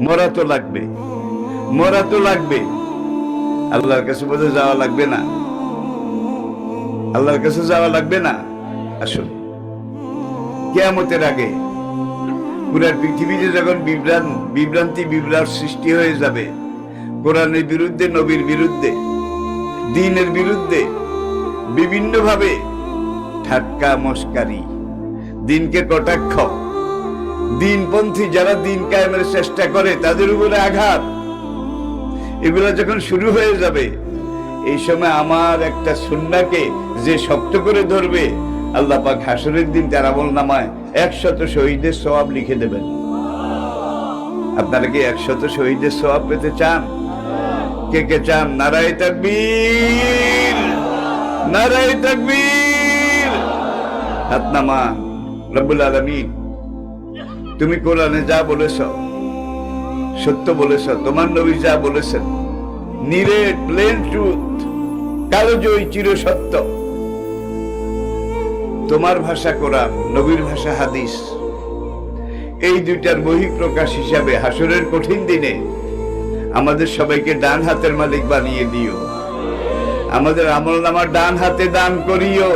মরা তো লাগবে, মরা তো লাগবে। আল্লাহর কাছে বোধহয় যাওয়া লাগবে না, আল্লাহর কাছে যাওয়া লাগবে না। আসুন, কিয়ামতের আগে পুরা পৃথিবীতে যখন বিভ্রান্তি বিভ্রাট সৃষ্টি হয়ে যাবে, কোরআনের বিরুদ্ধে, নবীর বিরুদ্ধে, দ্বীনের বিরুদ্ধে বিভিন্ন ভাবে ঠাট্টা মস্কারি, দ্বীনকে কটাক্ষ, দ্বীনপন্থী যারা দ্বীন কায়েমের চেষ্টা করে তাদের উপরে আঘাত, এগুলো যখন শুরু হয়ে যাবে, এই সময় আমার একটা সুন্নাহকে যে শক্ত করে ধরবে, আল্লাহ পাক হাসরের দিন তার আমলনামায় 100 শহীদের সওয়াব লিখে দেবেন। আপনারা কি 100 শহীদের সওয়াব পেতে চান? কে কে চান? নারায়ে তাকবীর, নারায়ে তাকবীর। হাত নামান। রব্বুল আলামিন, তুমি কোরআনে যা বলেছ সত্য বলেছ, তোমার নবী যা বলেছেন নিরেট প্লেন ট্রুথ, কালোজয়ী চির সত্য। তোমার ভাষা কোরআন, নবীর ভাষা হাদিস, এই দুইটার বহিঃপ্রকাশ হিসাবে হাসরের কঠিন দিনে আমাদের সবাইকে ডান হাতের মালিক বানিয়ে দিও, আমাদের আমলনামা ডান হাতে দান করিও।